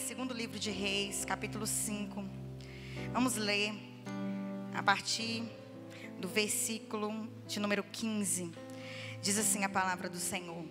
Segundo livro de Reis, capítulo 5. Vamos ler a partir do versículo de número 15. Diz assim a palavra do Senhor: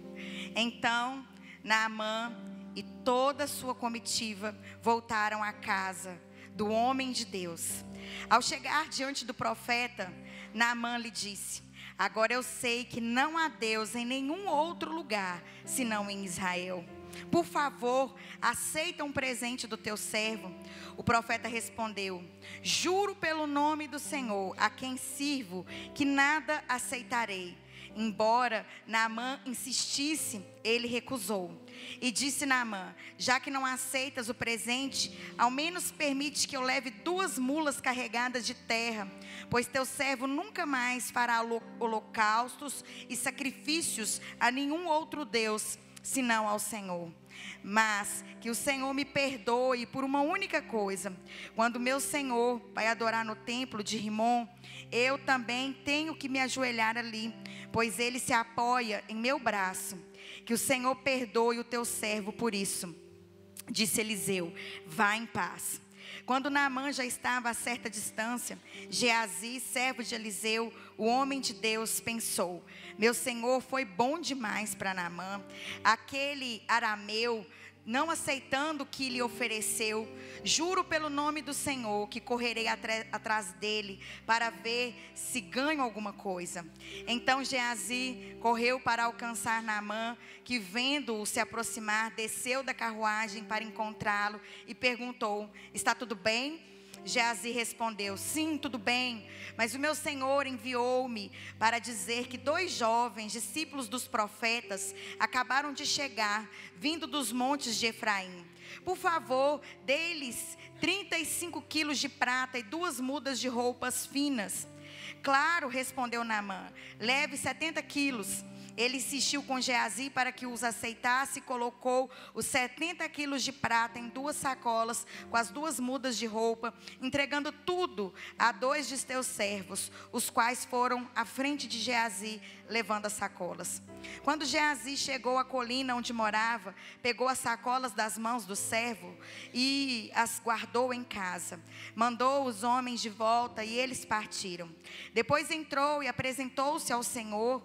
Então Naamã e toda a sua comitiva voltaram à casa do homem de Deus. Ao chegar diante do profeta, Naamã lhe disse: Agora eu sei que não há Deus em nenhum outro lugar, senão em Israel. Por favor, aceita um presente do teu servo. O profeta respondeu: Juro pelo nome do Senhor, a quem sirvo, que nada aceitarei. Embora Naamã insistisse, ele recusou. E disse Naamã: Já que não aceitas o presente, ao menos permite que eu leve 2 mulas carregadas de terra, pois teu servo nunca mais fará holocaustos e sacrifícios a nenhum outro Deus, senão ao Senhor. Mas que o Senhor me perdoe por uma única coisa: quando meu Senhor vai adorar no templo de Rimom, eu também tenho que me ajoelhar ali, pois ele se apoia em meu braço. Que o Senhor perdoe o teu servo por isso. Disse Eliseu: Vá em paz. Quando Naamã já estava a certa distância, Geazi, servo de Eliseu, o homem de Deus, pensou: Meu senhor foi bom demais para Naamã. Aquele arameu, não aceitando o que lhe ofereceu, juro pelo nome do Senhor que correrei atrás dele para ver se ganho alguma coisa. Então Geazi correu para alcançar Naamã, que vendo-o se aproximar, desceu da carruagem para encontrá-lo e perguntou: Está tudo bem? Geazi respondeu: Sim, tudo bem, mas o meu senhor enviou-me para dizer que 2 jovens discípulos dos profetas acabaram de chegar, vindo dos montes de Efraim. Por favor, dê-lhes 35 quilos de prata e 2 mudas de roupas finas. Claro, respondeu Naamã, leve 70 quilos. Ele insistiu com Geazi para que os aceitasse e colocou os 70 quilos de prata em 2 sacolas com as 2 mudas de roupa, entregando tudo a 2 de teus servos, os quais foram à frente de Geazi, levando as sacolas. Quando Geazi chegou à colina onde morava, pegou as sacolas das mãos do servo e as guardou em casa. Mandou os homens de volta e eles partiram. Depois entrou e apresentou-se ao seu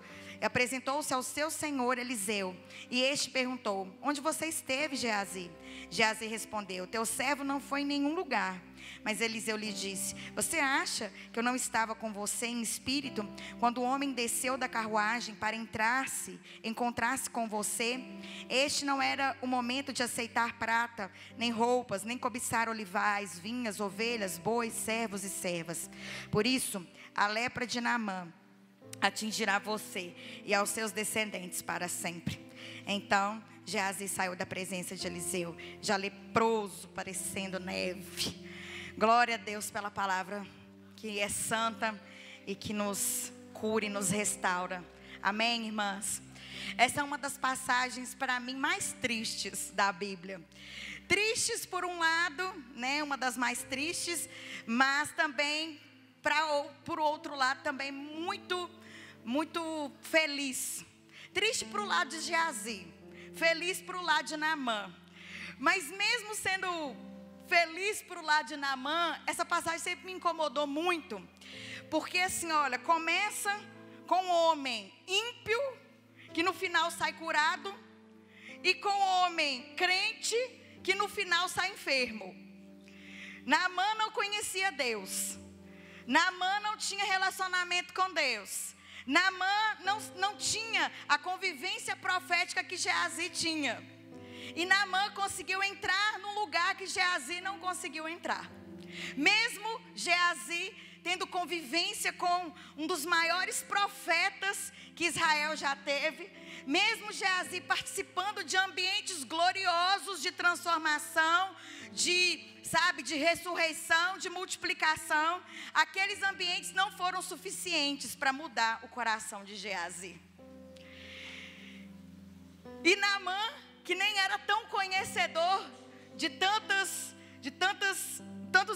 senhor Eliseu. E este perguntou: Onde você esteve, Geazi? Geazi respondeu: Teu servo não foi em nenhum lugar. Mas Eliseu lhe disse: Você acha que eu não estava com você em espírito, quando o homem desceu da carruagem para encontrar-se com você? Este não era o momento de aceitar prata, nem roupas, nem cobiçar olivais, vinhas, ovelhas, bois, servos e servas. Por isso, a lepra de Naamã atingirá você e aos seus descendentes para sempre. Então Geazi saiu da presença de Eliseu, já leproso, parecendo neve. Glória a Deus pela palavra que é santa e que nos cura e nos restaura. Amém, irmãs? Essa é uma das passagens para mim mais tristes da Bíblia. Tristes por um lado, né, uma das mais tristes, mas também por outro lado também muito feliz. Triste para o lado de Geazi, feliz para o lado de Naamã. Mas mesmo sendo feliz para o lado de Naamã, essa passagem sempre me incomodou muito. Porque assim, olha, começa com um homem ímpio, que no final sai curado, e com um homem crente, que no final sai enfermo. Naamã não conhecia Deus. Naamã não tinha relacionamento com Deus. Naamã não tinha a convivência profética que Geazi tinha. E Naamã conseguiu entrar num lugar que Geazi não conseguiu entrar. Mesmo Geazi tendo convivência com um dos maiores profetas que Israel já teve, mesmo Geazi participando de ambientes gloriosos de transformação, de ressurreição, de multiplicação, aqueles ambientes não foram suficientes para mudar o coração de Geazi. E Naamã, que nem era tão conhecedor de tantos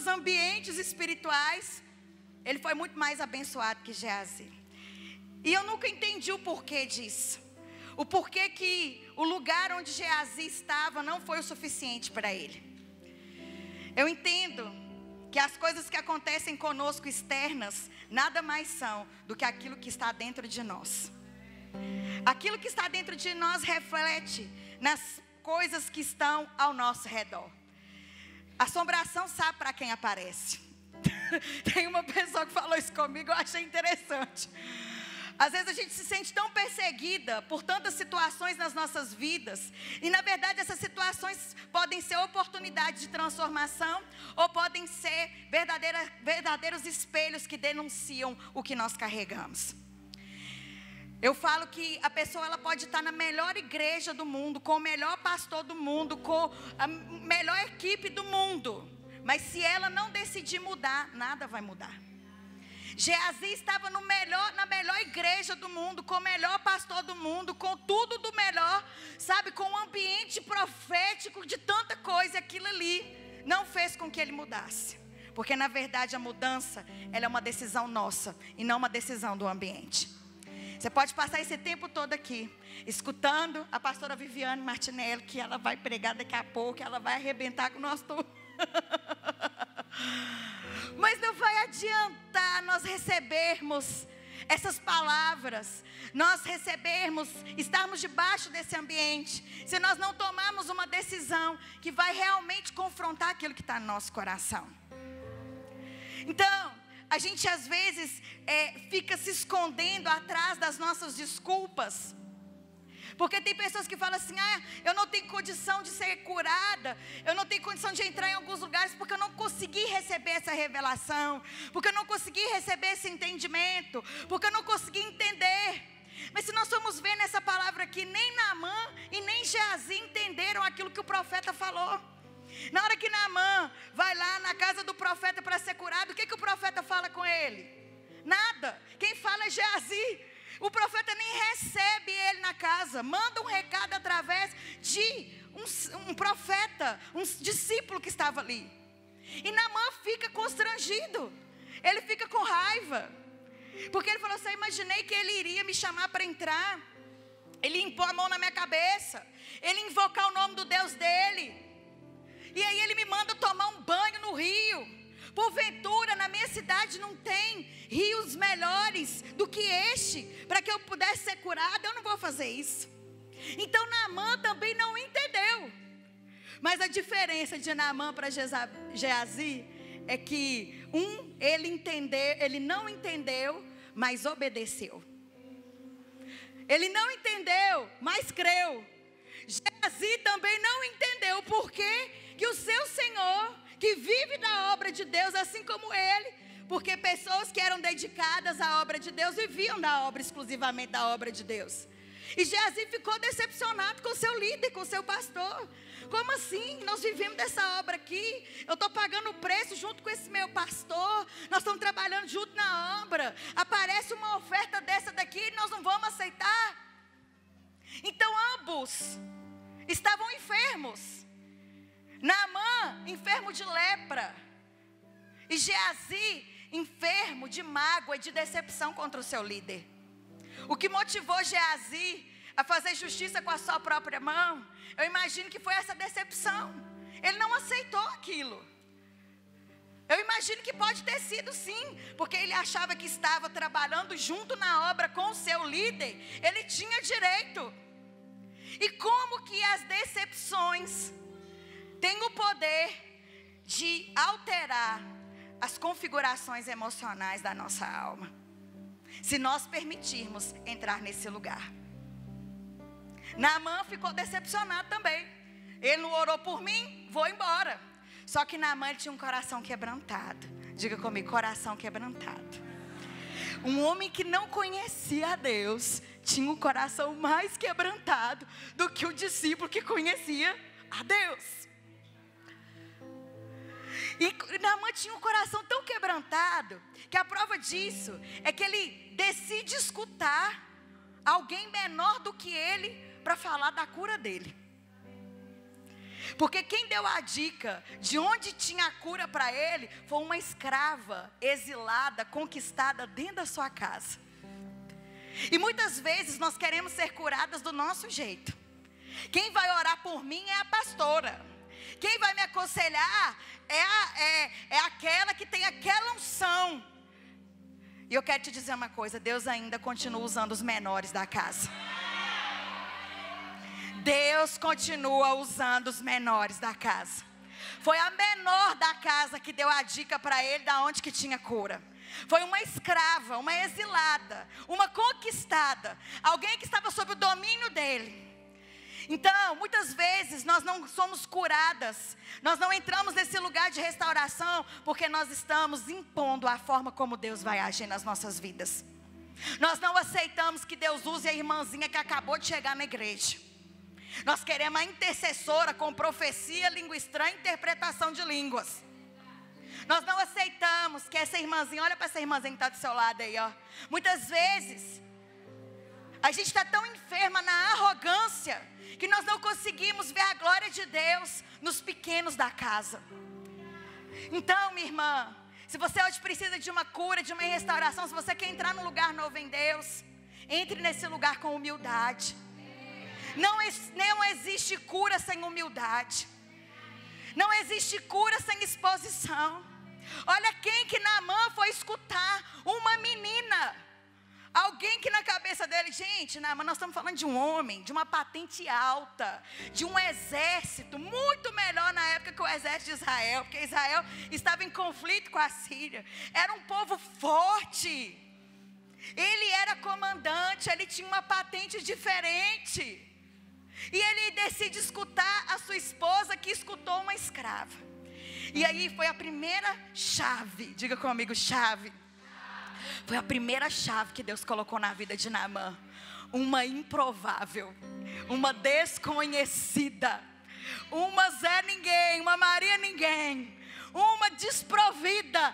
ambientes espirituais, ele foi muito mais abençoado que Geazi. E eu nunca entendi o porquê disso. o porquê que o lugar onde Geazi estava não foi o suficiente para ele. Eu entendo que as coisas que acontecem conosco externas nada mais são do que aquilo que está dentro de nós. Aquilo que está dentro de nós reflete nas coisas que estão ao nosso redor. Assombração sabe para quem aparece. Tem uma pessoa que falou isso comigo, eu achei interessante. Às vezes a gente se sente tão perseguida por tantas situações nas nossas vidas. E na verdade essas situações podem ser oportunidades de transformação, ou podem ser verdadeiros espelhos que denunciam o que nós carregamos. Eu falo que a pessoa ela pode estar na melhor igreja do mundo, com o melhor pastor do mundo, com a melhor equipe do mundo. Mas se ela não decidir mudar, nada vai mudar. Geazi estava na melhor igreja do mundo, com o melhor pastor do mundo, com tudo do melhor, sabe, com um ambiente profético de tanta coisa, aquilo ali não fez com que ele mudasse. Porque na verdade a mudança, ela é uma decisão nossa e não uma decisão do ambiente. Você pode passar esse tempo todo aqui, escutando a pastora Viviane Martinelli, que ela vai pregar daqui a pouco, ela vai arrebentar com o nosso turno. Mas não vai adiantar nós recebermos essas palavras, nós recebermos, estarmos debaixo desse ambiente, se nós não tomarmos uma decisão que vai realmente confrontar aquilo que está no nosso coração. Então, a gente às vezes fica se escondendo atrás das nossas desculpas. Porque tem pessoas que falam assim, eu não tenho condição de ser curada, eu não tenho condição de entrar em alguns lugares porque eu não consegui receber essa revelação, porque eu não consegui receber esse entendimento, porque eu não consegui entender. Mas se nós formos ver nessa palavra aqui, nem Naamã e nem Geazi entenderam aquilo que o profeta falou. Na hora que Naamã vai lá na casa do profeta para ser curado, o que o profeta fala com ele? Nada. Quem fala é Geazi. O profeta nem recebe ele na casa, manda um recado através de um profeta, um discípulo que estava ali. E Naamã fica constrangido, ele fica com raiva, porque ele falou assim, eu imaginei que ele iria me chamar para entrar, ele impor a mão na minha cabeça, ele invocar o nome do Deus dele, e aí ele me manda tomar um banho no rio. Porventura na minha cidade não tem rios melhores do que este, para que eu pudesse ser curado? Eu não vou fazer isso. Então Naamã também não entendeu. Mas a diferença de Naamã para Geazi é que ele não entendeu, mas obedeceu. Ele não entendeu, mas creu. Geazi também não entendeu porque que o seu Senhor, que vive da obra de Deus assim como ele, porque pessoas que eram dedicadas à obra de Deus viviam da obra, exclusivamente da obra de Deus. E Geazi ficou decepcionado com seu líder, com seu pastor. Como assim? Nós vivemos dessa obra aqui, eu estou pagando o preço junto com esse meu pastor, nós estamos trabalhando junto na obra, aparece uma oferta dessa daqui e nós não vamos aceitar. Então ambos estavam enfermos. Naamã, enfermo de lepra, e Geazi, enfermo de mágoa e de decepção contra o seu líder. O que motivou Geazi a fazer justiça com a sua própria mão, eu imagino que foi essa decepção. Ele não aceitou aquilo. Eu imagino que pode ter sido sim, porque ele achava que estava trabalhando junto na obra com o seu líder, ele tinha direito. E como que as decepções tem o poder de alterar as configurações emocionais da nossa alma, se nós permitirmos entrar nesse lugar. Naamã ficou decepcionado também. Ele não orou por mim, vou embora. Só que Naamã tinha um coração quebrantado. Diga comigo, coração quebrantado. Um homem que não conhecia a Deus tinha um coração mais quebrantado do que o discípulo que conhecia a Deus. E Naamã tinha um coração tão quebrantado, que a prova disso é que ele decide escutar alguém menor do que ele para falar da cura dele. Porque quem deu a dica de onde tinha a cura para ele foi uma escrava exilada, conquistada dentro da sua casa. E muitas vezes nós queremos ser curadas do nosso jeito. Quem vai orar por mim é a pastora. Quem vai me aconselhar é aquela que tem aquela unção. E eu quero te dizer uma coisa, Deus ainda continua usando os menores da casa. Deus continua usando os menores da casa. Foi a menor da casa que deu a dica para ele de onde que tinha cura. Foi uma escrava, uma exilada, uma conquistada, alguém que estava sob o domínio dele. Então, muitas vezes nós não somos curadas, nós não entramos nesse lugar de restauração, porque nós estamos impondo a forma como Deus vai agir nas nossas vidas. Nós não aceitamos que Deus use a irmãzinha que acabou de chegar na igreja. Nós queremos a intercessora com profecia, língua estranha, interpretação de línguas. Nós não aceitamos que essa irmãzinha, olha para essa irmãzinha que está do seu lado aí, ó. Muitas vezes, a gente está tão enferma na arrogância, que nós não conseguimos ver a glória de Deus nos pequenos da casa. Então, minha irmã, se você hoje precisa de uma cura, de uma restauração, se você quer entrar num lugar novo em Deus, entre nesse lugar com humildade. Não existe cura sem humildade. Não existe cura sem exposição. Olha quem que Naamã foi escutar, uma menina. Alguém que na cabeça dele, gente, Naamã, nós estamos falando de um homem, de uma patente alta, de um exército, muito melhor na época que o exército de Israel, porque Israel estava em conflito com a Síria. Era um povo forte. Ele era comandante, ele tinha uma patente diferente. E ele decide escutar a sua esposa, que escutou uma escrava. E aí foi a primeira chave, diga comigo, chave. Foi a primeira chave que Deus colocou na vida de Naamã. Uma improvável, uma desconhecida, uma Zé Ninguém, uma Maria Ninguém, uma desprovida,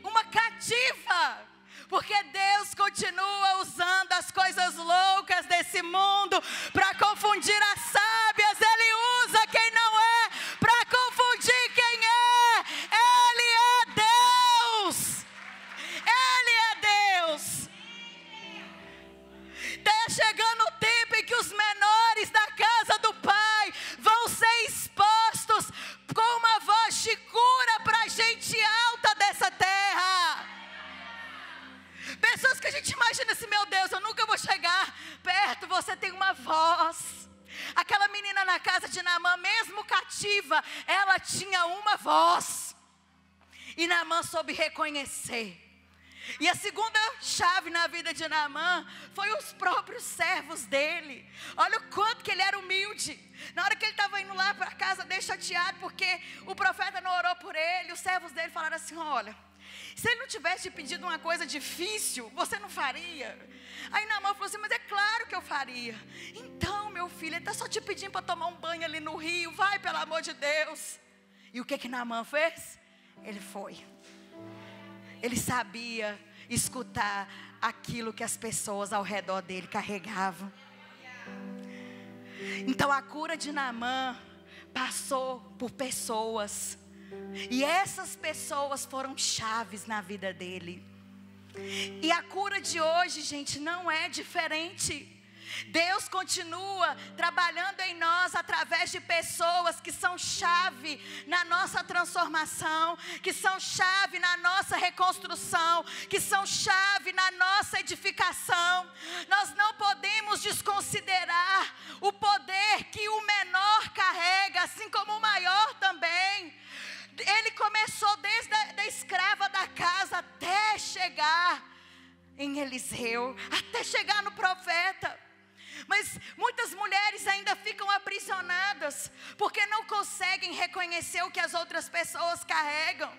uma cativa. Porque Deus continua usando as coisas loucas desse mundo para confundir as sábias. Ele usa quem não é para confundir quem é. Ele é Deus. Ele é Deus. Está chegando o tempo em que os menores da casa do Pai vão ser expostos com uma voz de cura para a gente alta dessa terra. Pessoas que a gente imagina assim, meu Deus, eu nunca vou chegar perto. Você tem uma voz. Aquela menina na casa de Naamã, mesmo cativa, ela tinha uma voz. E Naamã soube reconhecer. E a segunda chave na vida de Naamã foi os próprios servos dele. Olha o quanto que ele era humilde. Na hora que ele estava indo lá para casa dele chateado, porque o profeta não orou por ele, os servos dele falaram assim, olha, se ele não tivesse te pedido uma coisa difícil, você não faria? Aí Naamã falou assim, mas é claro que eu faria. Então, meu filho, ele está só te pedindo para tomar um banho ali no rio, vai, pelo amor de Deus. E o que Naamã fez? Ele foi. Ele sabia escutar aquilo que as pessoas ao redor dele carregavam. Então a cura de Naamã passou por pessoas. E essas pessoas foram chaves na vida dele. E a cura de hoje, gente, não é diferente. Deus continua trabalhando em nós através de pessoas que são chave na nossa transformação, que são chave na nossa reconstrução, que são chave na nossa edificação. Nós não podemos desconsiderar o poder que o menor carrega, assim como o maior também. Ele começou desde a escrava da casa até chegar em Eliseu, até chegar no profeta. Mas muitas mulheres ainda ficam aprisionadas, porque não conseguem reconhecer o que as outras pessoas carregam.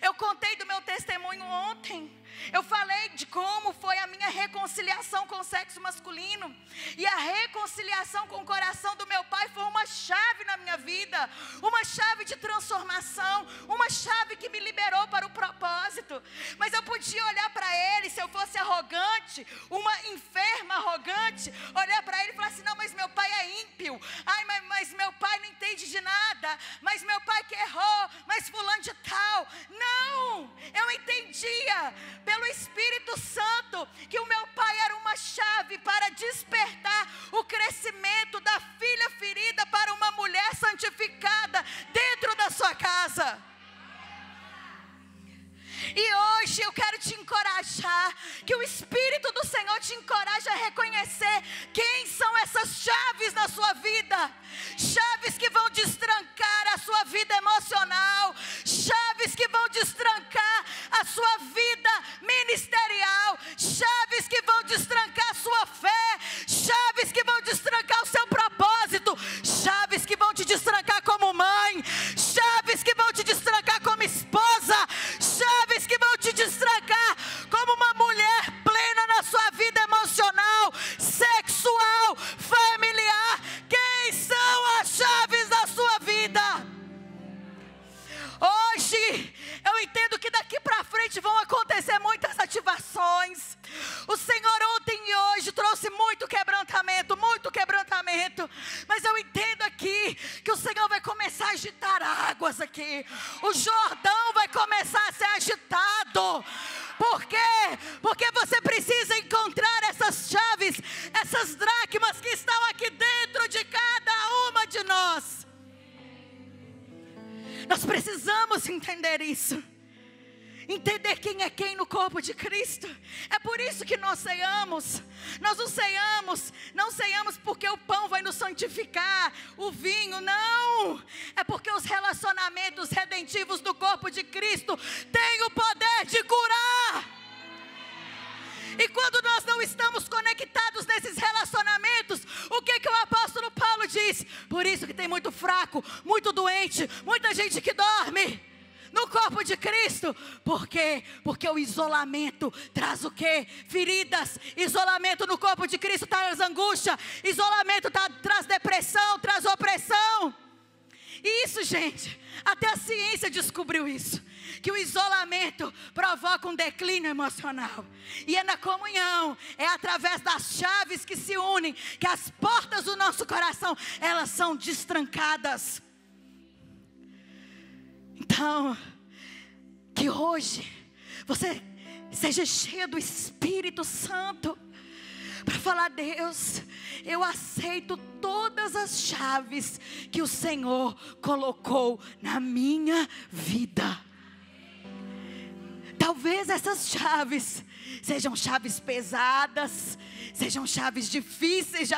Eu contei do meu testemunho ontem. Eu falei de como foi a minha reconciliação com o sexo masculino. E a reconciliação com o coração do meu pai foi uma chave na minha vida. Uma chave de transformação. Uma chave que me liberou para o propósito. Mas eu podia olhar para ele, se eu fosse arrogante, uma enferma arrogante, olhar para ele e falar assim, não, mas meu pai é ímpio. Ai, mas meu pai não entende de nada. Mas meu pai que errou, mas fulano de tal. Não, eu entendia pelo Espírito Santo que o meu pai era uma Que o Espírito do Senhor te encoraje a reconhecer quem são essas chaves na sua vida. Chaves que vão destrancar a sua vida emocional. Chaves que vão destrancar a sua vida ministerial. Chaves que vão destrancar a sua fé. Chaves que vão destrancar o seu propósito. Chaves que vão te destrancar como mãe. Chaves que vão te destrancar como esposa. Chaves que vão te destrancar como uma mulher plena na sua vida emocional, sexual, familiar. Quem são as chaves da sua vida? Hoje, eu entendo que daqui para frente vão acontecer muitas ativações. O Senhor ontem e hoje trouxe muito quebrantamento, mas eu entendo aqui que o Senhor vai começar a agitar águas aqui. O Jordão vai começar a ser agitado. Por quê? Porque você precisa encontrar essas chaves, essas dracmas que estão aqui dentro de cada uma de nós. Nós precisamos entender isso. Entender quem é quem no corpo de Cristo. É por isso que nós ceiamos. Nós não ceiamos porque o pão vai nos santificar, o vinho, não. É porque os relacionamentos redentivos do corpo de Cristo têm o poder de curar. E quando nós não estamos conectados nesses relacionamentos, o que o apóstolo Paulo diz? Por isso que tem muito fraco, muito doente, muita gente que dorme no corpo de Cristo. Por quê? Porque o isolamento traz o quê? Feridas. Isolamento no corpo de Cristo traz angústia. Isolamento traz depressão, traz opressão. E isso, gente, até a ciência descobriu isso, que o isolamento provoca um declínio emocional. E é na comunhão, é através das chaves que se unem, que as portas do nosso coração, elas são destrancadas. Então, que hoje você seja cheio do Espírito Santo para falar: Deus, eu aceito todas as chaves que o Senhor colocou na minha vida. Talvez essas chaves sejam chaves pesadas, sejam chaves difíceis de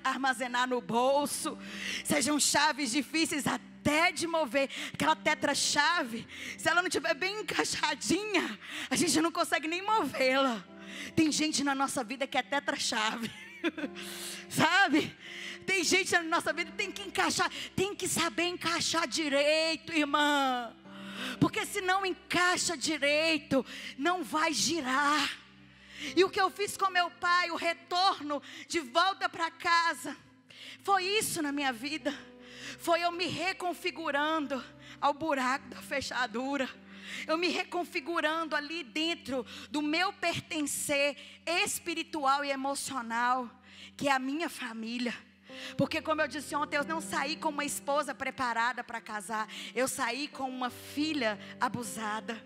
armazenar no bolso, sejam chaves difíceis até de mover. Aquela tetra-chave, se ela não estiver bem encaixadinha, a gente não consegue nem movê-la. Tem gente na nossa vida que é tetra-chave, sabe? Tem gente na nossa vida que tem que encaixar, tem que saber encaixar direito, irmã. Porque se não encaixa direito, não vai girar. E o que eu fiz com meu pai, o retorno de volta para casa, foi isso na minha vida. Foi eu me reconfigurando ao buraco da fechadura. Eu me reconfigurando ali dentro do meu pertencer espiritual e emocional, que é a minha família. Porque, como eu disse ontem, eu não saí com uma esposa preparada para casar. Eu saí com uma filha abusada.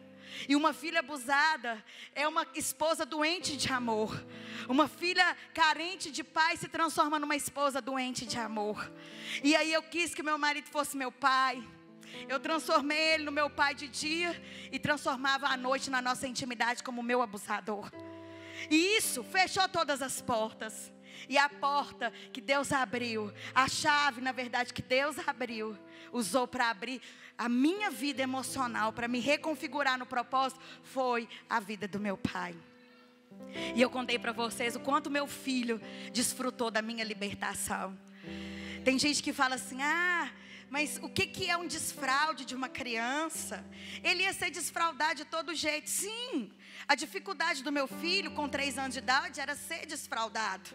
E uma filha abusada é uma esposa doente de amor. Uma filha carente de pai se transforma numa esposa doente de amor. E aí eu quis que meu marido fosse meu pai. Eu transformei ele no meu pai de dia e transformava à noite na nossa intimidade como meu abusador. E isso fechou todas as portas. E a porta que Deus abriu, a chave, na verdade, que Deus abriu, usou para abrir a minha vida emocional, para me reconfigurar no propósito, foi a vida do meu pai. E eu contei para vocês o quanto meu filho desfrutou da minha libertação. Tem gente que fala assim: mas o que é um desfraude de uma criança? Ele ia ser desfraudado de todo jeito. Sim, a dificuldade do meu filho com 3 anos de idade era ser desfraudado.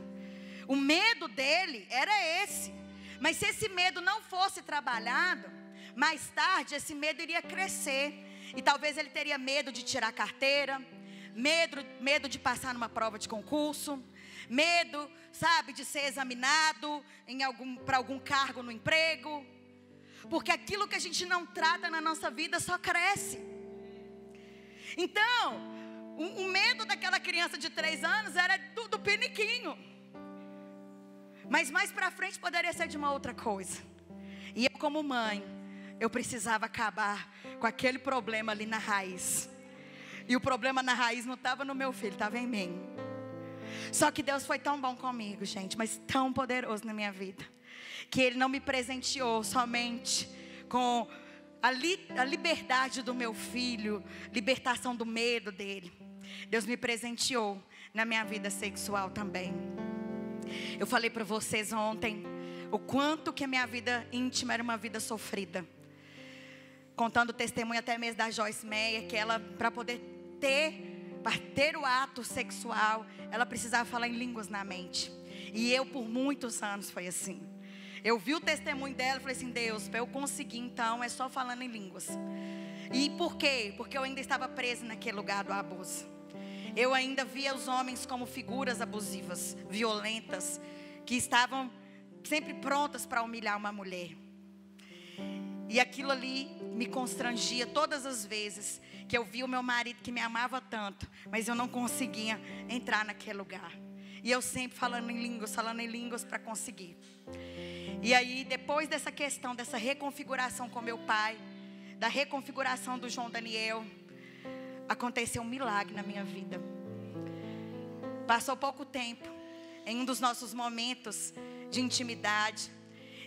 O medo dele era esse. Mas se esse medo não fosse trabalhado, mais tarde esse medo iria crescer. E talvez ele teria medo de tirar carteira, medo de passar numa prova de concurso, medo, sabe, de ser examinado para algum cargo no emprego. Porque aquilo que a gente não trata na nossa vida só cresce. Então, o medo daquela criança de 3 anos era do piniquinho. Mas mais para frente poderia ser de uma outra coisa. E eu, como mãe, eu precisava acabar com aquele problema ali na raiz. E o problema na raiz não estava no meu filho, estava em mim. Só que Deus foi tão bom comigo, gente, mas tão poderoso na minha vida, que Ele não me presenteou somente com a liberdade do meu filho, libertação do medo dele. Deus me presenteou na minha vida sexual também. Eu falei para vocês ontem o quanto que a minha vida íntima era uma vida sofrida, contando o testemunho até mesmo da Joyce Meyer, que ela, para poder ter o ato sexual, ela precisava falar em línguas na mente. E eu por muitos anos foi assim. Eu vi o testemunho dela e falei assim: Deus, para eu conseguir então é só falando em línguas. E por quê? Porque eu ainda estava presa naquele lugar do abuso. Eu ainda via os homens como figuras abusivas, violentas, que estavam sempre prontas para humilhar uma mulher. E aquilo ali me constrangia todas as vezes que eu via o meu marido que me amava tanto, mas eu não conseguia entrar naquele lugar. E eu sempre falando em línguas para conseguir. E aí, depois dessa questão, dessa reconfiguração com meu pai, da reconfiguração do João Daniel, aconteceu um milagre na minha vida. Passou pouco tempo, em um dos nossos momentos de intimidade.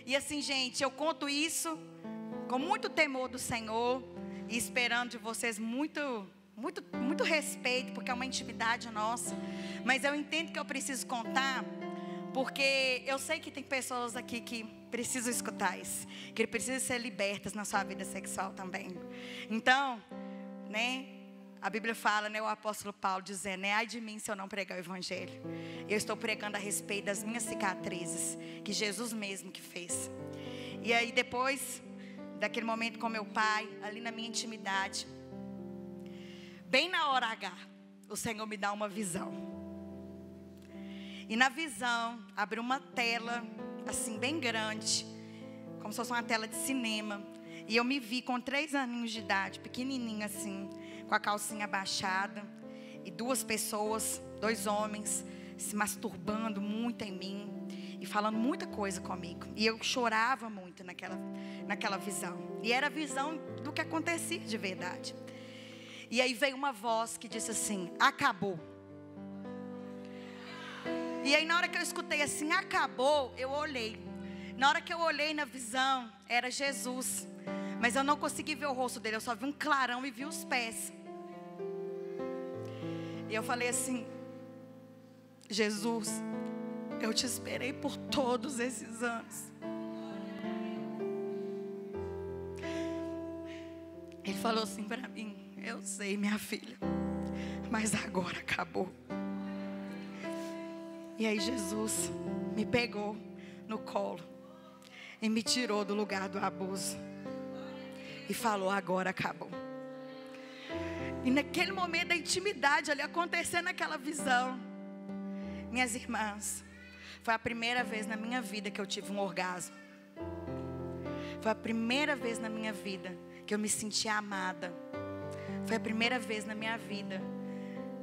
E assim, gente, eu conto isso com muito temor do Senhor e esperando de vocês muito respeito, porque é uma intimidade nossa. Mas eu entendo que eu preciso contar, porque eu sei que tem pessoas aqui que precisam escutar isso, que precisam ser libertas na sua vida sexual também. Então, né, a Bíblia fala, né, o apóstolo Paulo dizendo, né, ai de mim se eu não pregar o evangelho. Eu estou pregando a respeito das minhas cicatrizes, que Jesus mesmo que fez. E aí depois daquele momento com meu pai, ali na minha intimidade, bem na hora H, o Senhor me dá uma visão. E na visão, abriu uma tela, assim, bem grande, como se fosse uma tela de cinema. E eu me vi com 3 aninhos de idade, pequenininha assim, com a calcinha baixada. E 2 pessoas, 2 homens, se masturbando muito em mim. E falando muita coisa comigo. E eu chorava muito naquela visão. E era a visão do que acontecia de verdade. E aí veio uma voz que disse assim, acabou. E aí na hora que eu escutei assim, acabou, eu olhei. Na hora que eu olhei na visão, era Jesus. Mas eu não consegui ver o rosto dele, eu só vi um clarão e vi os pés. E eu falei assim, Jesus, eu te esperei por todos esses anos. Ele falou assim para mim, eu sei, minha filha, mas agora acabou. E aí Jesus me pegou no colo e me tirou do lugar do abuso e falou, agora acabou. E naquele momento da intimidade ali acontecendo aquela visão, minhas irmãs, foi a primeira vez na minha vida que eu tive um orgasmo. Foi a primeira vez na minha vida que eu me senti amada. Foi a primeira vez na minha vida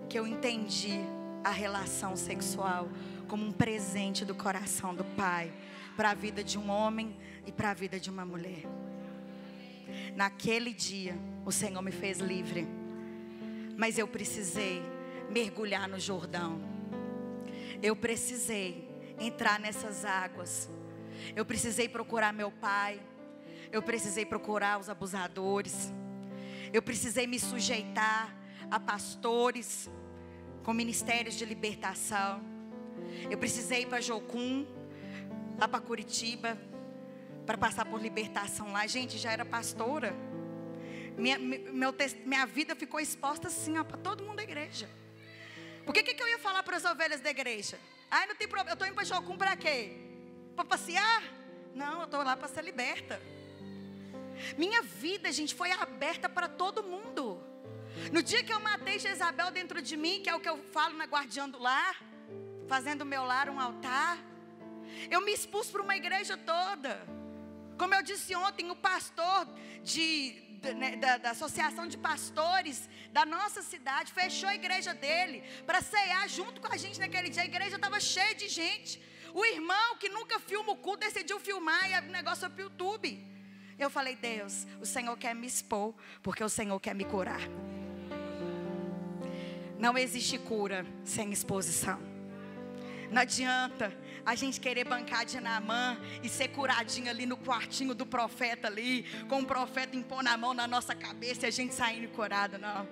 que eu entendi a relação sexual como um presente do coração do Pai para a vida de um homem e para a vida de uma mulher. Naquele dia o Senhor me fez livre, mas eu precisei mergulhar no Jordão. Eu precisei entrar nessas águas. Eu precisei procurar meu pai. Eu precisei procurar os abusadores. Eu precisei me sujeitar a pastores com ministérios de libertação. Eu precisei ir para Jocum, lá para Curitiba, para passar por libertação lá. Gente, já era pastora. Minha vida ficou exposta assim, para todo mundo da igreja. Por que eu ia falar para as ovelhas da igreja? Ai, não tem problema, eu estou indo para Jocum para quê? Para passear? Não, eu estou lá para ser liberta. Minha vida, gente, foi aberta para todo mundo. No dia que eu matei Jezabel dentro de mim, que é o que eu falo na Guardiã do Lar, fazendo o meu lar um altar, eu me expus para uma igreja toda. Como eu disse ontem, o pastor da associação de pastores da nossa cidade fechou a igreja dele para ceiar junto com a gente naquele dia. A igreja estava cheia de gente. O irmão que nunca filma o culto decidiu filmar e o negócio foi para o YouTube. Eu falei, Deus, o Senhor quer me expor porque o Senhor quer me curar. Não existe cura sem exposição. Não adianta a gente querer bancar de Naamã e ser curadinho ali no quartinho do profeta ali, com o profeta impondo a mão na nossa cabeça e a gente saindo curado, não.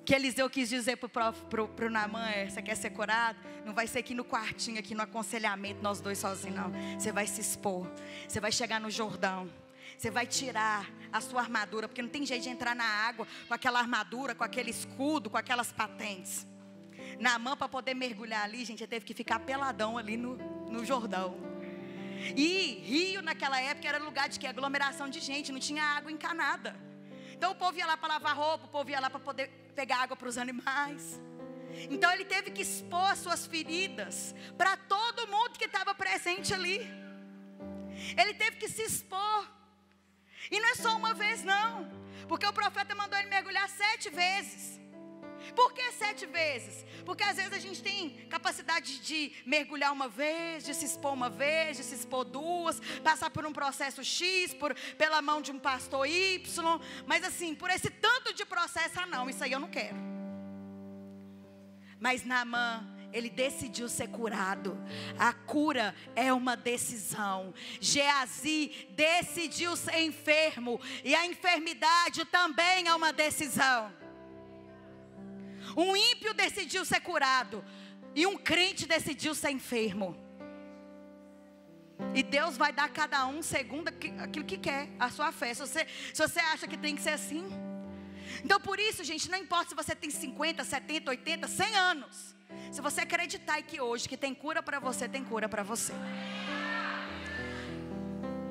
O que Eliseu quis dizer pro Naamã é: você quer ser curado? Não vai ser aqui no quartinho, aqui no aconselhamento, nós dois sozinhos, não. Você vai se expor, você vai chegar no Jordão, você vai tirar a sua armadura, porque não tem jeito de entrar na água com aquela armadura, com aquele escudo, com aquelas patentes. Naamã, para poder mergulhar ali, gente, ele teve que ficar peladão ali no Jordão. E rio naquela época era lugar de aglomeração de gente, não tinha água encanada. Então o povo ia lá para lavar roupa, o povo ia lá para poder pegar água para os animais. Então ele teve que expor as suas feridas para todo mundo que estava presente ali. Ele teve que se expor. E não é só uma vez não, porque o profeta mandou ele mergulhar 7 vezes. Por que 7 vezes? Porque às vezes a gente tem capacidade de mergulhar uma vez, de se expor uma vez, de se expor 2, passar por um processo X, pela mão de um pastor Y. Mas assim, por esse tanto de processo, não, isso aí eu não quero. Mas Naamã, ele decidiu ser curado. A cura é uma decisão. Geazi decidiu ser enfermo, e a enfermidade também é uma decisão. Um ímpio decidiu ser curado, e um crente decidiu ser enfermo. E Deus vai dar a cada um segundo aquilo que quer, a sua fé. Se você acha que tem que ser assim. Então por isso, gente, não importa se você tem 50, 70, 80, 100 anos. Se você acreditar que hoje que tem cura para você, tem cura para você.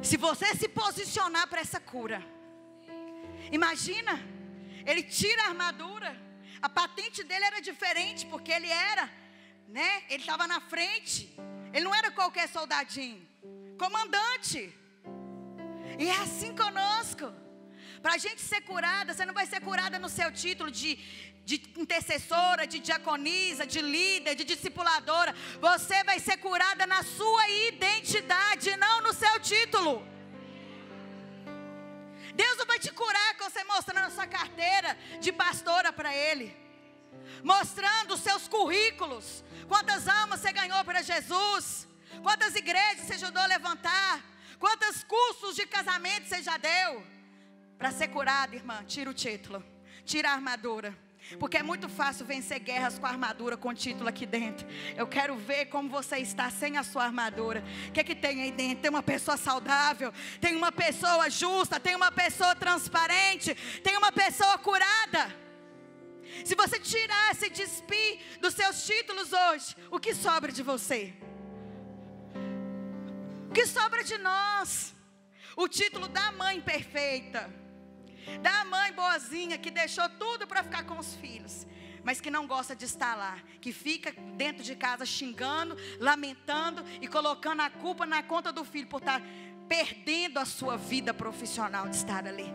Se você se posicionar para essa cura. Imagina, ele tira a armadura. A patente dele era diferente, porque ele era, né? Ele estava na frente. Ele não era qualquer soldadinho, comandante. E é assim conosco. Para a gente ser curada, você não vai ser curada no seu título de intercessora, de diaconisa, de líder, de discipuladora. Você vai ser curada na sua identidade, não no seu título. Deus não vai te curar com você mostrando a sua carteira de pastora para Ele, mostrando os seus currículos, quantas almas você ganhou para Jesus, quantas igrejas você ajudou a levantar, quantos cursos de casamento você já deu. Para ser curada, irmã, tira o título, tira a armadura. Porque é muito fácil vencer guerras com a armadura, com o título aqui dentro. Eu quero ver como você está sem a sua armadura. O que tem aí dentro? Tem uma pessoa saudável, tem uma pessoa justa, tem uma pessoa transparente, tem uma pessoa curada. Se você tirar, se despir dos seus títulos hoje, o que sobra de você? O que sobra de nós? O título da mãe perfeita, da mãe boazinha que deixou tudo para ficar com os filhos, mas que não gosta de estar lá, que fica dentro de casa xingando, lamentando e colocando a culpa na conta do filho por estar perdendo a sua vida profissional de estar ali.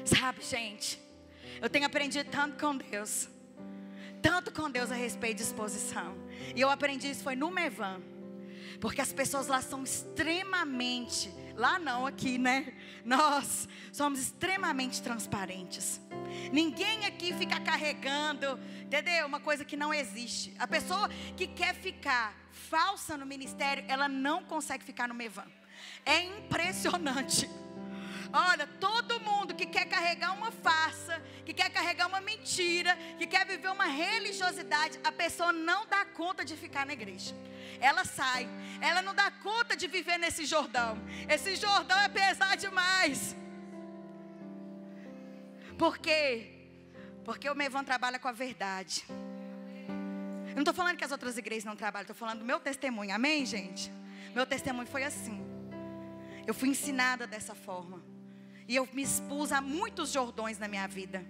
Sabe, gente, eu tenho aprendido tanto com Deus a respeito de exposição. E eu aprendi isso foi no Mevan. Porque as pessoas lá são extremamente, lá não, aqui, né? Nós somos extremamente transparentes. Ninguém aqui fica carregando, entendeu? Uma coisa que não existe. A pessoa que quer ficar falsa no ministério, ela não consegue ficar no Mevan. É impressionante. Olha, todo mundo que quer carregar uma farsa, que quer carregar uma mentira, que quer viver uma religiosidade, a pessoa não dá conta de ficar na igreja. Ela sai, ela não dá conta de viver nesse Jordão. Esse Jordão é pesado demais. Por quê? Porque o Mevan trabalha com a verdade. Eu não estou falando que as outras igrejas não trabalham, estou falando do meu testemunho, amém, gente? Meu testemunho foi assim. Eu fui ensinada dessa forma. E eu me expus a muitos Jordões na minha vida.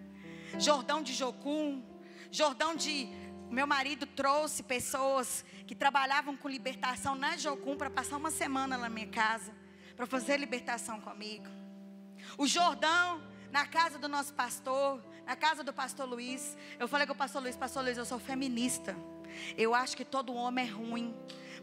Jordão de Jocum, Jordão de... Meu marido trouxe pessoas que trabalhavam com libertação na Jocum para passar uma semana na minha casa, para fazer libertação comigo. O Jordão, na casa do nosso pastor, na casa do pastor Luiz. Eu falei com o pastor Luiz, eu sou feminista. Eu acho que todo homem é ruim,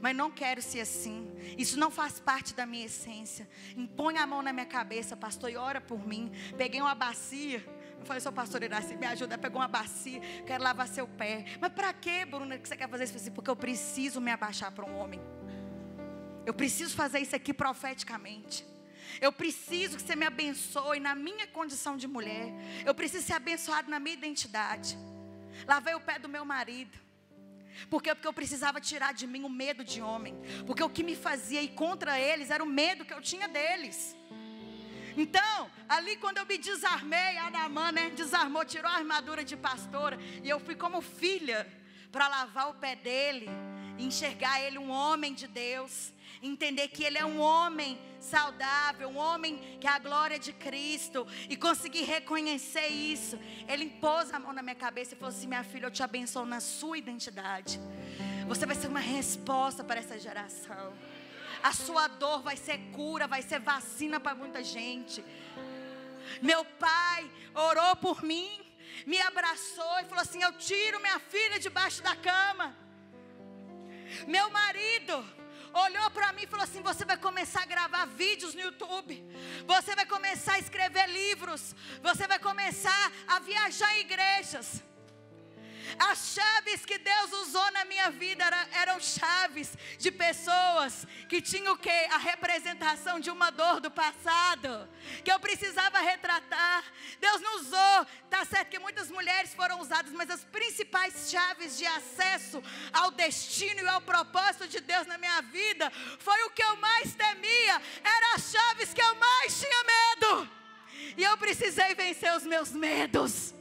mas não quero ser assim. Isso não faz parte da minha essência. Impõe a mão na minha cabeça, pastor, e ora por mim. Peguei uma bacia, Eu falei, seu pastor Irácio, me ajuda, pegou uma bacia, quero lavar seu pé. Mas para que, Bruna, que você quer fazer isso? Eu falei assim, porque eu preciso me abaixar para um homem. Eu preciso fazer isso aqui profeticamente. Eu preciso que você me abençoe na minha condição de mulher. Eu preciso ser abençoado na minha identidade. Lavei o pé do meu marido. Porque eu precisava tirar de mim o medo de homem. Porque o que me fazia ir contra eles era o medo que eu tinha deles. Então, ali quando eu me desarmei, a Naamã, desarmou, tirou a armadura de pastora. E eu fui como filha para lavar o pé dele. E enxergar ele um homem de Deus. Entender que ele é um homem saudável, um homem que é a glória de Cristo. E conseguir reconhecer isso. Ele pôs a mão na minha cabeça e falou assim, minha filha, eu te abençoo na sua identidade. Você vai ser uma resposta para essa geração. A sua dor vai ser cura, vai ser vacina para muita gente. Meu pai orou por mim, me abraçou e falou assim, eu tiro minha filha debaixo da cama. Meu marido olhou para mim e falou assim, você vai começar a gravar vídeos no YouTube. Você vai começar a escrever livros. Você vai começar a viajar em igrejas. As chaves que Deus usou na minha vida eram chaves de pessoas que tinham o quê? A representação de uma dor do passado, que eu precisava retratar. Deus não usou, tá certo que muitas mulheres foram usadas, mas as principais chaves de acesso ao destino e ao propósito de Deus na minha vida, foi o que eu mais temia, eram as chaves que eu mais tinha medo. E eu precisei vencer os meus medos.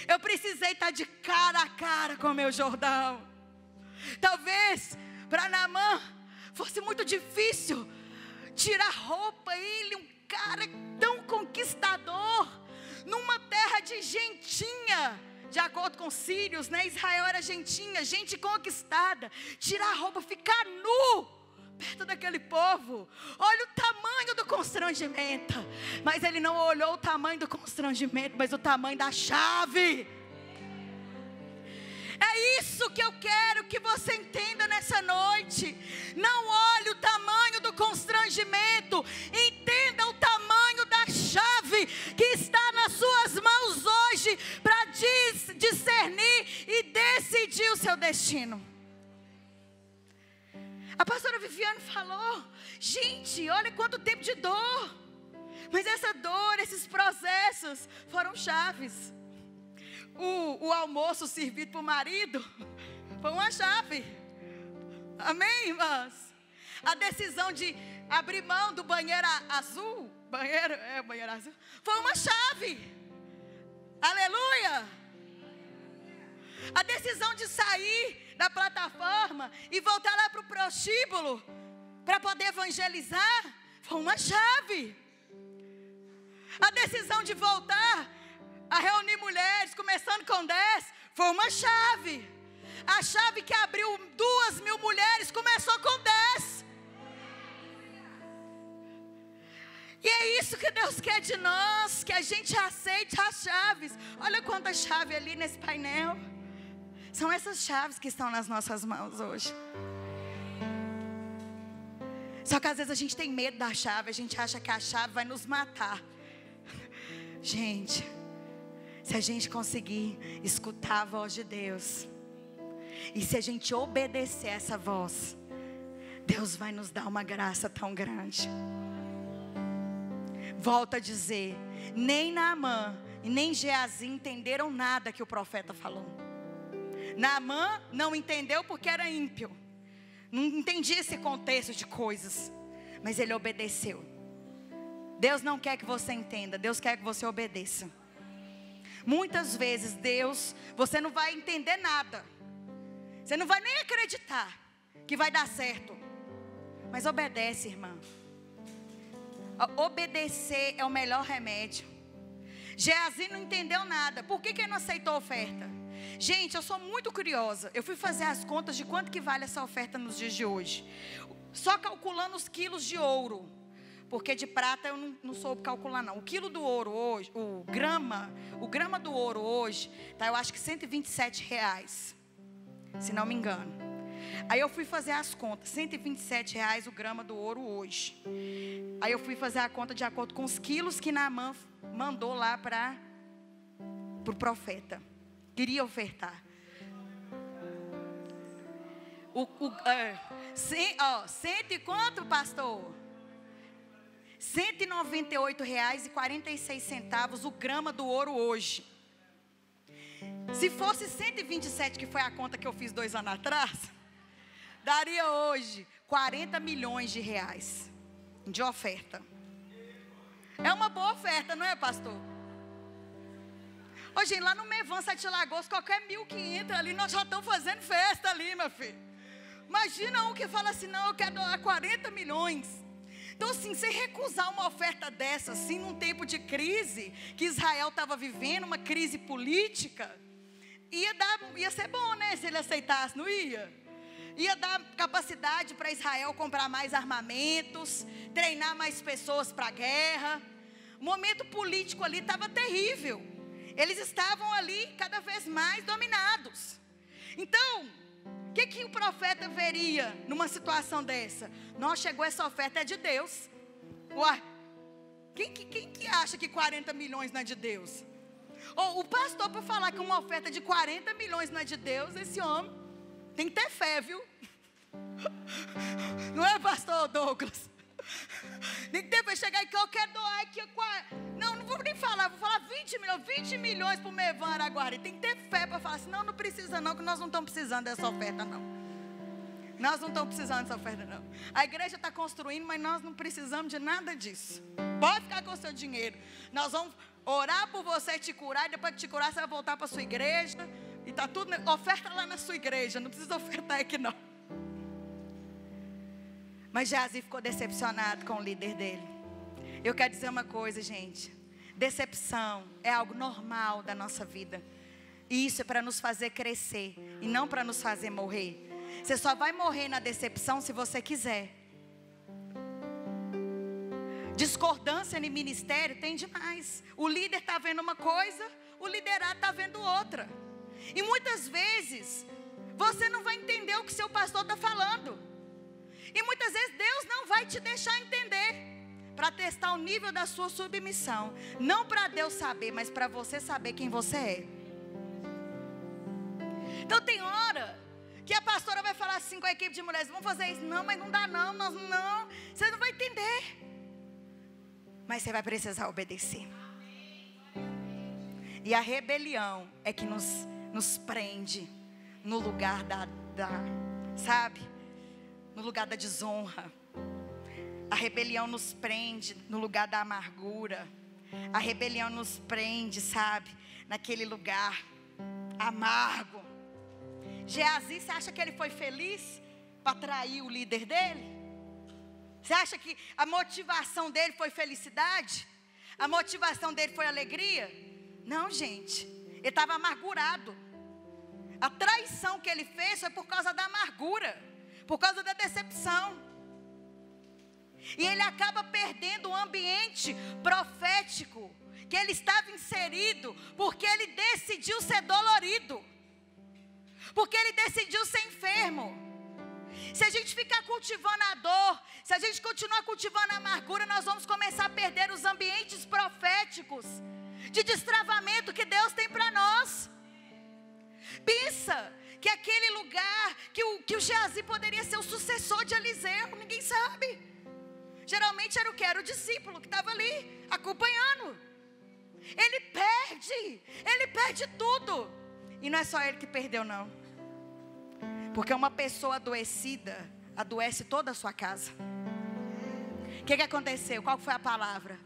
Eu precisei estar de cara a cara com o meu Jordão. Talvez para Naamã fosse muito difícil tirar roupa. Ele, um cara tão conquistador, numa terra de gentinha. De acordo com os sírios, Israel era gentinha, gente conquistada. Tirar a roupa, ficar nu perto daquele povo. Olha o tamanho do constrangimento. Mas ele não olhou o tamanho do constrangimento, mas o tamanho da chave. É isso que eu quero que você entenda nessa noite. Não olhe o tamanho do constrangimento, entenda o tamanho da chave que está nas suas mãos hoje para discernir e decidir o seu destino. A pastora Viviane falou, gente, olha quanto tempo de dor. Mas essa dor, esses processos foram chaves. O almoço servido para o marido foi uma chave. Amém, irmãs? A decisão de abrir mão do banheiro azul, banheiro azul, foi uma chave. Aleluia! A decisão de sair da plataforma e voltar lá para o prostíbulo para poder evangelizar foi uma chave. A decisão de voltar a reunir mulheres, começando com 10, foi uma chave. A chave que abriu 2.000 mulheres começou com 10. E é isso que Deus quer de nós, que a gente aceite as chaves. Olha quanta chave ali nesse painel. São essas chaves que estão nas nossas mãos hoje. Só que às vezes a gente tem medo da chave. A gente acha que a chave vai nos matar. Gente, se a gente conseguir escutar a voz de Deus, e se a gente obedecer essa voz, Deus vai nos dar uma graça tão grande. Volto a dizer, nem Naamã e nem Geazi entenderam nada que o profeta falou. Naamã não entendeu porque era ímpio. Não entendia esse contexto de coisas. Mas ele obedeceu. Deus não quer que você entenda. Deus quer que você obedeça. Muitas vezes Deus, você não vai entender nada. Você não vai nem acreditar que vai dar certo. Mas obedece, irmã. Obedecer é o melhor remédio. Geazi não entendeu nada. Por que ele não aceitou a oferta? Gente, eu sou muito curiosa. Eu fui fazer as contas de quanto que vale essa oferta nos dias de hoje. Só calculando os quilos de ouro. Porque de prata eu não soube calcular não. O quilo do ouro hoje, o grama do ouro hoje, tá, eu acho que R$127, se não me engano. Aí eu fui fazer as contas, R$127 o grama do ouro hoje. Aí eu fui fazer a conta de acordo com os quilos que Naamã mandou lá para para o profeta. Queria ofertar. Cento e quanto, pastor? R$198,46 o grama do ouro hoje. Se fosse 127, que foi a conta que eu fiz 2 anos atrás, daria hoje 40 milhões de reais de oferta. É uma boa oferta, não é, pastor? Hoje, lá no Mevan, 7 Lagoas, qualquer 1.000 que entra ali, nós já estamos fazendo festa ali, meu filho. Imagina um que fala assim, não, eu quero doar 40 milhões. Então, assim, você recusar uma oferta dessa, assim, num tempo de crise, que Israel estava vivendo, uma crise política, ia ser bom, né, se ele aceitasse, não ia? Ia dar capacidade para Israel comprar mais armamentos, treinar mais pessoas para a guerra. O momento político ali estava terrível. Eles estavam ali cada vez mais dominados. Então, o que o profeta veria numa situação dessa? Não, chegou essa oferta, é de Deus. Uai, quem que acha que 40 milhões não é de Deus? Ou o pastor, para falar que uma oferta de 40 milhões não é de Deus, esse homem tem que ter fé, viu? Não é, pastor Douglas? Tem que ter fé, chegar aqui, eu quero doar aqui. Não vou nem falar, vou falar 20 milhões para o Mevan Araguari. Tem que ter fé para falar assim, não precisa não, que nós não estamos precisando dessa oferta não. Nós não estamos precisando dessa oferta não. A igreja está construindo, mas nós não precisamos de nada disso. Pode ficar com o seu dinheiro. Nós vamos orar por você te curar, e depois que te curar, você vai voltar para a sua igreja. E está tudo, oferta lá na sua igreja, não precisa ofertar aqui não. Mas Geazi ficou decepcionado com o líder dele. Eu quero dizer uma coisa, gente. Decepção é algo normal da nossa vida. E isso é para nos fazer crescer e não para nos fazer morrer. Você só vai morrer na decepção se você quiser. Discordância no ministério tem demais. O líder está vendo uma coisa, o liderado está vendo outra. E muitas vezes você não vai entender o que seu pastor está falando. E muitas vezes Deus não vai te deixar entender, para testar o nível da sua submissão. Não para Deus saber, mas para você saber quem você é. Então tem hora que a pastora vai falar assim com a equipe de mulheres, vamos fazer isso, não, mas não dá não, não, você não vai entender. Mas você vai precisar obedecer. E a rebelião é que nos prende no lugar sabe? No lugar da desonra. A rebelião nos prende no lugar da amargura. A rebelião nos prende, sabe? Naquele lugar amargo. Geazi, você acha que ele foi feliz para trair o líder dele? Você acha que a motivação dele foi felicidade? A motivação dele foi alegria? Não, gente. Ele estava amargurado. A traição que ele fez foi por causa da amargura, por causa da decepção. E ele acaba perdendo o ambiente profético que ele estava inserido, porque ele decidiu ser dolorido, porque ele decidiu ser enfermo. Se a gente ficar cultivando a dor, se a gente continuar cultivando a amargura, nós vamos começar a perder os ambientes proféticos de destravamento que Deus tem para nós. Pensa que aquele lugar, que o Geazi poderia ser o sucessor de Eliseu, ninguém sabe. Geralmente era o que? Era o discípulo que estava ali, acompanhando. Ele perde tudo. E não é só ele que perdeu não. Porque uma pessoa adoecida, adoece toda a sua casa. O que aconteceu? Qual foi a palavra?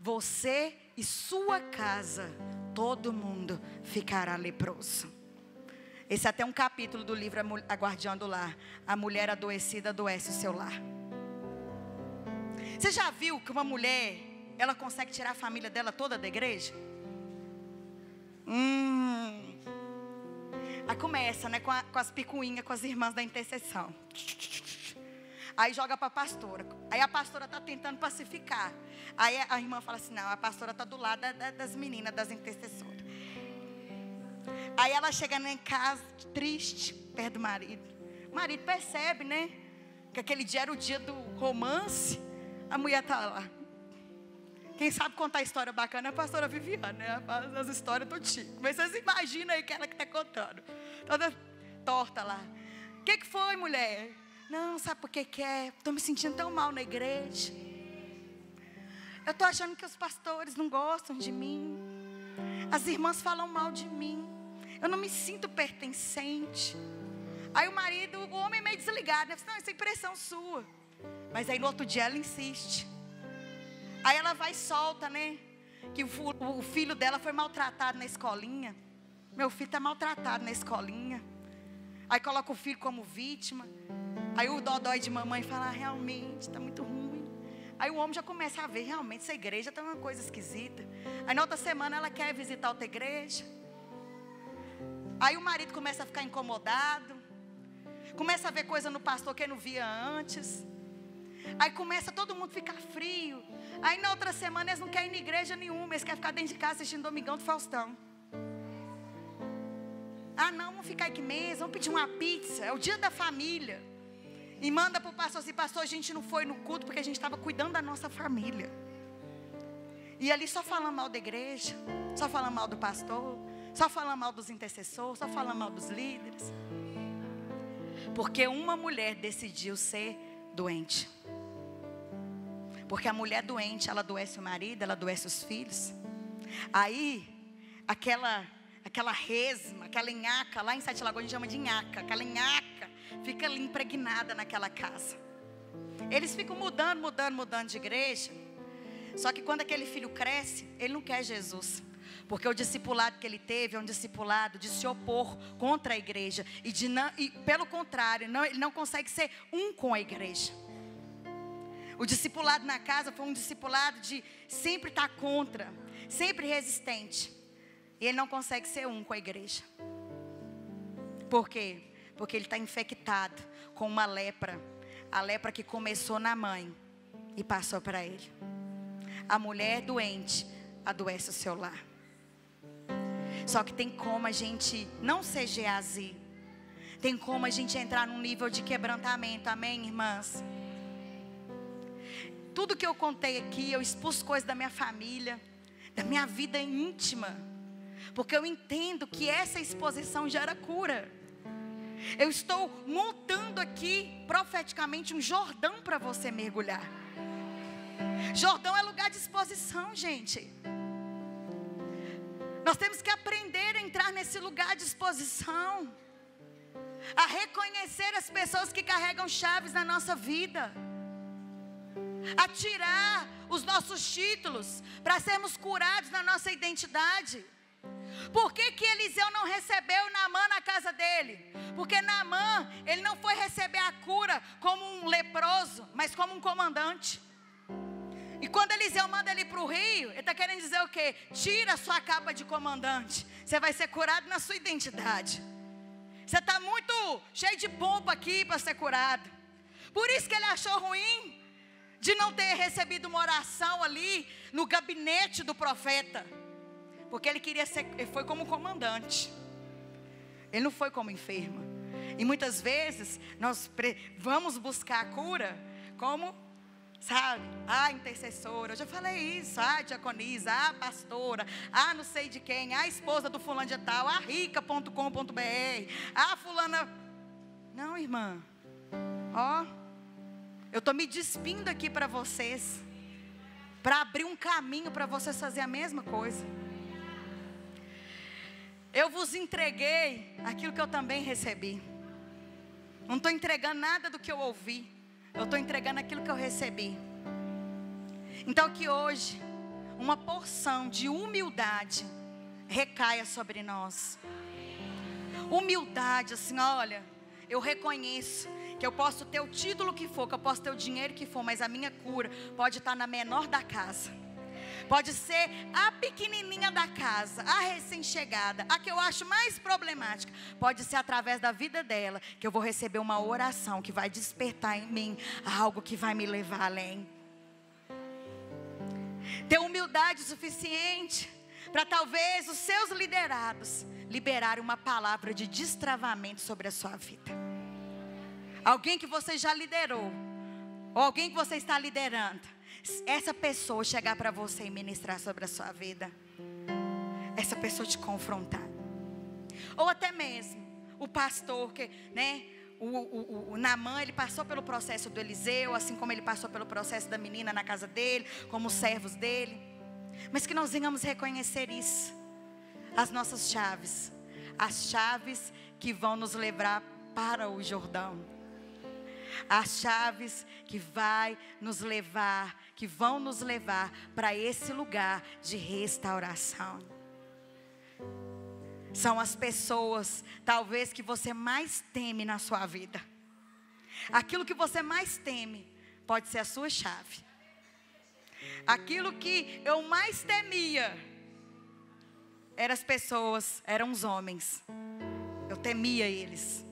Você e sua casa, todo mundo ficará leproso. Esse é até um capítulo do livro A Guardiã do Lar. A mulher adoecida adoece o seu lar. Você já viu que uma mulher, ela consegue tirar a família dela toda da igreja? Aí começa, né, com as picuinhas, com as irmãs da intercessão. Aí joga para a pastora. Aí a pastora está tentando pacificar. Aí a irmã fala assim, não, a pastora está do lado das meninas, das intercessoras. Aí ela chega em casa, triste, perto do marido. O marido percebe, né, que aquele dia era o dia do romance. A mulher está lá, Quem sabe contar história bacana é a pastora Viviane, né? As histórias do Tico. Mas vocês imaginam aí que ela que está contando. Toda torta lá. O que foi, mulher? Não, sabe por que é? Estou me sentindo tão mal na igreja. Eu estou achando que os pastores não gostam de mim. As irmãs falam mal de mim. Eu não me sinto pertencente. Aí o homem é meio desligado, né? Não, isso é impressão sua. Mas aí no outro dia ela insiste. Aí ela vai e solta, né? Que o filho dela foi maltratado na escolinha. Meu filho está maltratado na escolinha. Aí coloca o filho como vítima. Aí o dodói de mamãe fala, realmente, está muito ruim. Aí o homem já começa a ver, realmente, essa igreja está uma coisa esquisita. Aí na outra semana ela quer visitar outra igreja. Aí o marido começa a ficar incomodado. Começa a ver coisa no pastor que ele não via antes. Aí começa todo mundo a ficar frio. Aí na outra semana eles não querem ir na igreja nenhuma. Eles querem ficar dentro de casa assistindo Domingão do Faustão. Ah não, vamos ficar aqui mesmo. Vamos pedir uma pizza, é o dia da família. E manda para o pastor assim, pastor, a gente não foi no culto porque a gente estava cuidando da nossa família. E ali só falando mal da igreja, só falando mal do pastor, só falando mal dos intercessores, só falando mal dos líderes. Porque uma mulher decidiu ser doente. Porque a mulher doente, ela adoece o marido, ela adoece os filhos. Aí, aquela resma, aquela nhaca, lá em Sete Lagoas a gente chama de nhaca. Aquela nhaca fica ali impregnada naquela casa. Eles ficam mudando de igreja. Só que quando aquele filho cresce, ele não quer Jesus. Porque o discipulado que ele teve é um discipulado de se opor contra a igreja. E pelo contrário, ele não consegue ser um com a igreja. O discipulado na casa foi um discipulado de sempre estar contra, sempre resistente. E ele não consegue ser um com a igreja. Por quê? Porque ele está infectado com uma lepra. A lepra que começou na mãe e passou para ele. A mulher doente adoece o seu lar. Só que tem como a gente não ser Geazi. Tem como a gente entrar num nível de quebrantamento. Amém, irmãs? Tudo que eu contei aqui, eu expus coisas da minha família, da minha vida íntima. Porque eu entendo que essa exposição gera cura. Eu estou montando aqui, profeticamente, um Jordão para você mergulhar. Jordão é lugar de exposição, gente. Nós temos que aprender a entrar nesse lugar de exposição. A reconhecer as pessoas que carregam chaves na nossa vida. A tirar os nossos títulos para sermos curados na nossa identidade. Por que Eliseu não recebeu Naamã na casa dele? Porque Naamã, ele não foi receber a cura como um leproso, mas como um comandante. E quando Eliseu manda ele para o rio, ele está querendo dizer o quê? Tira a sua capa de comandante, você vai ser curado na sua identidade. Você está muito cheio de pompa aqui para ser curado. Por isso que ele achou ruim de não ter recebido uma oração ali no gabinete do profeta. Porque ele queria ser, ele foi como comandante. Ele não foi como enfermo. E muitas vezes nós vamos buscar a cura como, sabe, a intercessora. Eu já falei isso, a diaconisa, a pastora, a não sei de quem, a esposa do fulano de tal, a rica.com.br, a fulana. Não, irmã. Ó, eu estou me despindo aqui para vocês, para abrir um caminho para vocês fazerem a mesma coisa. Eu vos entreguei aquilo que eu também recebi. Não estou entregando nada do que eu ouvi. Eu estou entregando aquilo que eu recebi. Então que hoje uma porção de humildade recaia sobre nós. Humildade, assim, olha, eu reconheço que eu posso ter o título que for, que eu posso ter o dinheiro que for, mas a minha cura pode estar na menor da casa. Pode ser a pequenininha da casa, a recém-chegada, a que eu acho mais problemática. Pode ser através da vida dela que eu vou receber uma oração que vai despertar em mim algo que vai me levar além. Ter humildade suficiente para talvez os seus liderados liberarem uma palavra de destravamento sobre a sua vida. Alguém que você já liderou, ou alguém que você está liderando, essa pessoa chegar para você e ministrar sobre a sua vida, essa pessoa te confrontar, ou até mesmo o pastor que, né, o Naamã, ele passou pelo processo do Eliseu, assim como ele passou pelo processo da menina na casa dele, como os servos dele. Mas que nós venhamos reconhecer isso, as nossas chaves, as chaves que vão nos levar para o Jordão, as chaves que vão nos levar para esse lugar de restauração. São as pessoas, talvez, que você mais teme na sua vida. Aquilo que você mais teme pode ser a sua chave. Aquilo que eu mais temia eram os homens. Eu temia eles.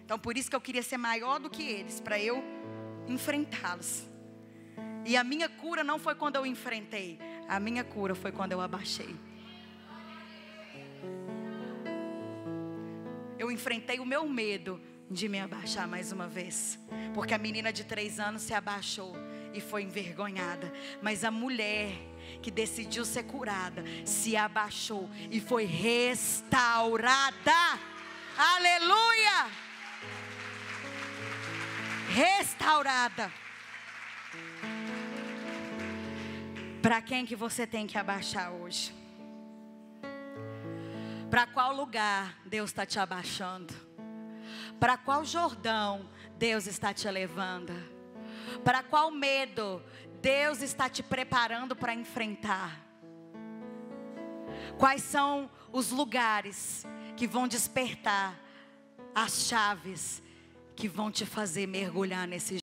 Então por isso que eu queria ser maior do que eles, para eu enfrentá-los. E a minha cura não foi quando eu enfrentei, a minha cura foi quando eu abaixei. Eu enfrentei o meu medo de me abaixar mais uma vez. Porque a menina de 3 anos se abaixou e foi envergonhada. Mas a mulher que decidiu ser curada se abaixou e foi restaurada. Aleluia! Restaurada. Para quem que você tem que abaixar hoje? Para qual lugar Deus está te abaixando? Para qual Jordão Deus está te levando? Para qual medo Deus está te preparando para enfrentar? Quais são os lugares que vão despertar as chaves que vão te fazer mergulhar nesse